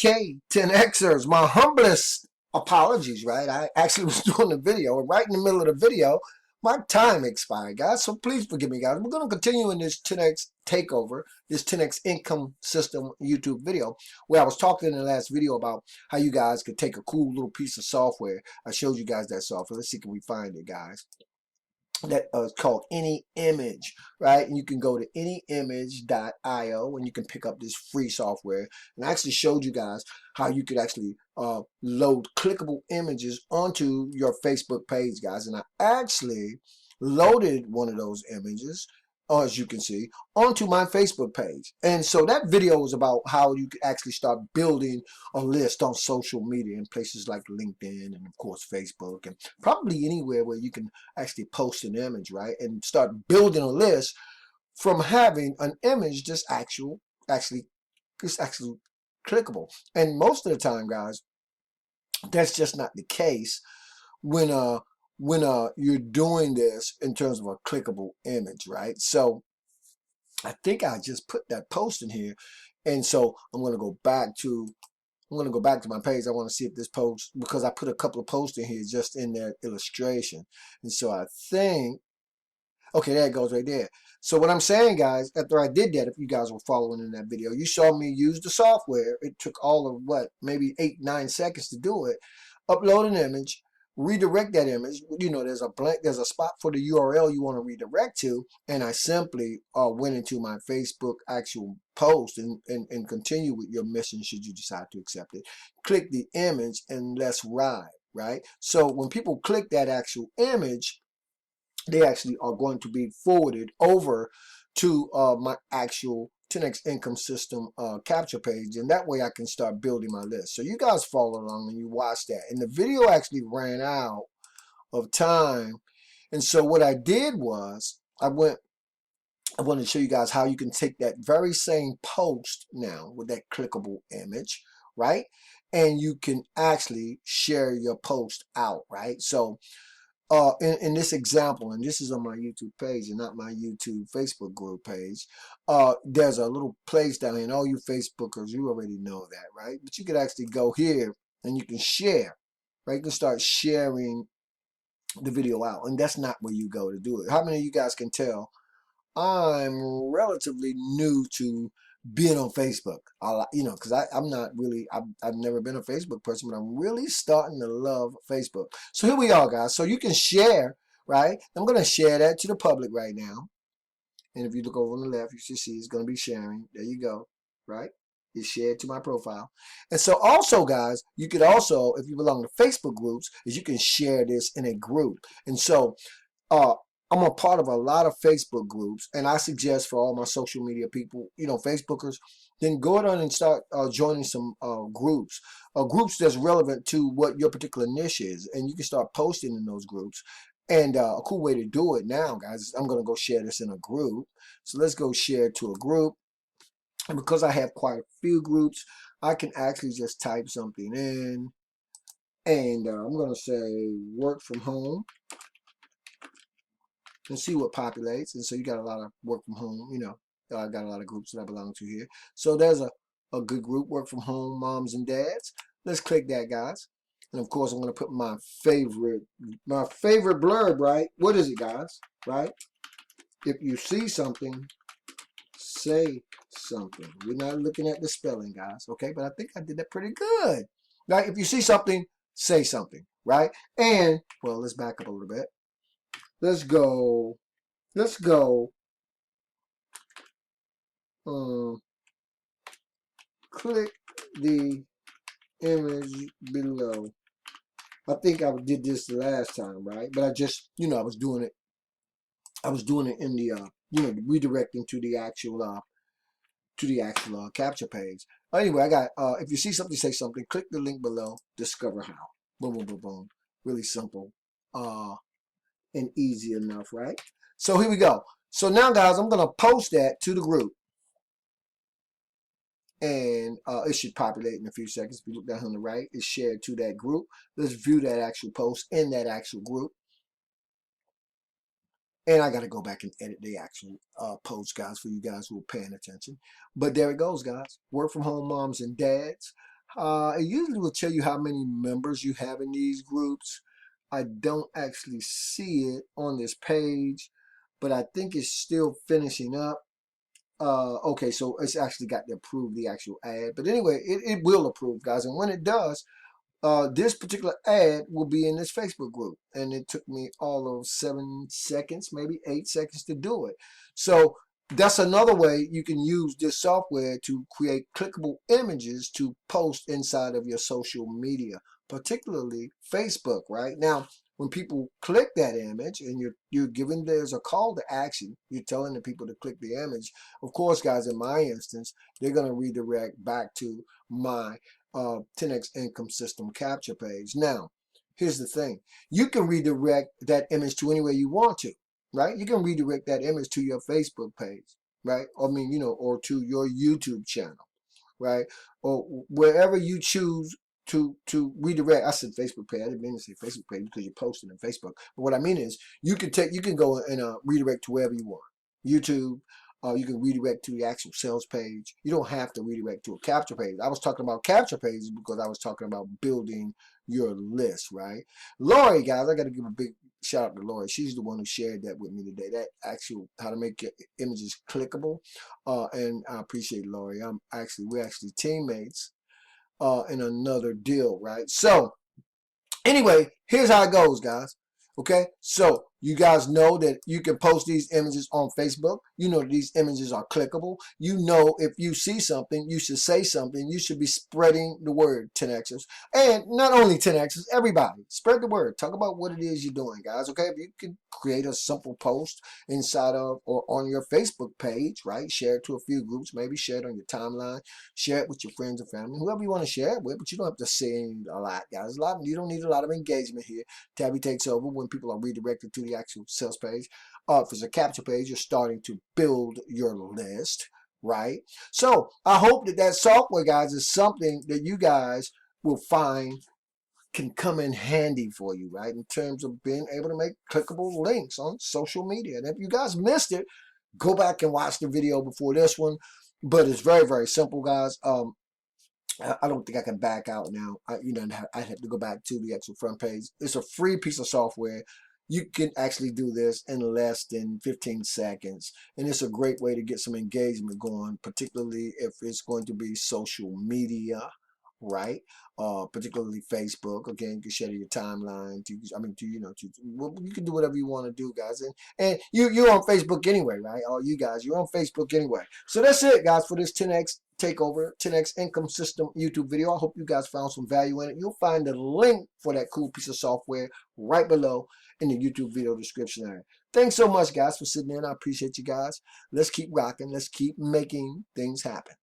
Okay, 10Xers, my humblest apologies, right? I actually was doing the video, and right in the middle of the video, my time expired, guys. So please forgive me, guys. We're going to continue in this 10X takeover, this 10X income system YouTube video, where I was talking in the last video about how you guys could take a cool little piece of software. I showed you guys that software. Let's see, can we find it, guys? That is called Any Image, right? And you can go to anyimage.io and you can pick up this free software. And I actually showed you guys how you could actually load clickable images onto your Facebook page, guys. And I actually loaded one of those images, as you can see, onto my Facebook page. And so that video is about how you can actually start building a list on social media in places like LinkedIn and of course Facebook, and probably anywhere where you can actually post an image, right? And start building a list from having an image that's actually clickable. And most of the time, guys, that's just not the case when you're doing this in terms of a clickable image, right? So I think I just put that post in here, and so I'm going to go back to my page. I want to see if this post, because I put a couple of posts in here just in that illustration, and so I think, okay, there it goes right there. So what I'm saying, guys, after I did that, if you guys were following in that video, you saw me use the software. It took all of what, maybe 8-9 seconds to do it. Upload an image, redirect that image. You know, there's a spot for the URL you want to redirect to, and I simply went into my Facebook actual post and continue with your mission should you decide to accept it. Click the image and let's ride, right? So when people click that actual image, they actually are going to be forwarded over to my actual 10X income system capture page, and that way I can start building my list. So you guys follow along and you watch that. And the video actually ran out of time, and so what I did was I wanted to show you guys how you can take that very same post now with that clickable image, right? And you can actually share your post out, right? So in this example, and this is on my YouTube page and not my YouTube Facebook group page, there's a little place down here, and all you Facebookers, you already know that, right? But you could actually go here and you can share, right? You can start sharing the video out, and that's not where you go to do it. How many of you guys can tell I'm relatively new to being on Facebook? You know, because I'm not really, I've never been a Facebook person, but I'm really starting to love Facebook. So here we are, guys. So you can share, right? I'm going to share that to the public right now. And if you look over on the left, you should see it's going to be sharing. There you go, right? It's shared to my profile. And so also, guys, you could also, if you belong to Facebook groups, is you can share this in a group. And so, I'm a part of a lot of Facebook groups, and I suggest for all my social media people, you know, Facebookers, then go on and start joining some groups that's relevant to what your particular niche is, and you can start posting in those groups. And a cool way to do it now, guys, I'm going to go share this in a group. So let's go share to a group. And because I have quite a few groups, I can actually just type something in, and I'm going to say work from home, and see what populates. And so you got a lot of work from home, you know, I got a lot of groups that I belong to here. So there's a good group, work from home, moms and dads. Let's click that, guys. And of course, I'm going to put my favorite blurb, right? What is it, guys? Right? If you see something, say something. We're not looking at the spelling, guys. Okay, but I think I did that pretty good. Right? If you see something, say something. Right? And, well, let's back up a little bit. Let's go. Click the image below. I think I did this the last time, right? But I just, you know, I was doing it in the, you know, redirecting to the actual capture page. Anyway, I got, if you see something, say something. Click the link below. Discover how. Boom, boom, boom, boom. Really simple. And easy enough, right? So here we go. So now, guys, I'm going to post that to the group. And it should populate in a few seconds. If you look down on the right, it's shared to that group. Let's view that actual post in that actual group. And I got to go back and edit the actual post, guys, for you guys who are paying attention. But there it goes, guys. Work from home moms and dads. It usually will tell you how many members you have in these groups. I don't actually see it on this page, but I think it's still finishing up. Okay, so it's actually got to approve the actual ad. But anyway, it will approve, guys. And when it does, this particular ad will be in this Facebook group. And it took me all of 7 seconds, maybe 8 seconds to do it. So that's another way you can use this software to create clickable images to post inside of your social media, particularly Facebook, right? Now, when people click that image and you're giving, there's a call to action, you're telling the people to click the image. Of course, guys, in my instance, they're going to redirect back to my 10x income system capture page. Now, here's the thing. You can redirect that image to anywhere you want to, right? You can redirect that image to your Facebook page, right? I mean, you know, or to your YouTube channel, right? Or wherever you choose to redirect. I said Facebook page. I didn't mean to say Facebook page because you're posting on Facebook. But what I mean is you can go and redirect to wherever you want. YouTube, you can redirect to the actual sales page. You don't have to redirect to a capture page. I was talking about capture pages because I was talking about building your list, right? Lori, guys, I got to give a big shout out to Lori. She's the one who shared that with me today. That actual how to make your images clickable. And I appreciate Lori. We're actually teammates in another deal, right? So anyway, here's how it goes, guys. Okay, so you guys know that you can post these images on Facebook. You know that these images are clickable. You know if you see something, you should say something. You should be spreading the word, 10Xers. And not only 10Xers, everybody. Spread the word. Talk about what it is you're doing, guys. Okay, if you can create a simple post inside of or on your Facebook page, right? Share it to a few groups. Maybe share it on your timeline. Share it with your friends and family, whoever you want to share it with, but you don't have to say a lot, guys. You don't need a lot of engagement here. Tabby takes over when people are redirected to the actual sales page. If it's a capture page, you're starting to build your list, right? So I hope that software, guys, is something that you guys will find can come in handy for you, right? In terms of being able to make clickable links on social media. And if you guys missed it, go back and watch the video before this one. But it's very, very simple, guys. I don't think I can back out now. I have to go back to the actual front page. It's a free piece of software. You can actually do this in less than 15 seconds. And it's a great way to get some engagement going, particularly if it's going to be social media, right? Particularly Facebook. Again, you can share your timeline. You can do whatever you want to do, guys. And you're on Facebook anyway, right? All you guys, you're on Facebook anyway. So that's it, guys, for this 10X takeover, 10X income system YouTube video. I hope you guys found some value in it. You'll find the link for that cool piece of software right below in the YouTube video description area. Thanks so much, guys, for sitting in. I appreciate you guys. Let's keep rocking. Let's keep making things happen.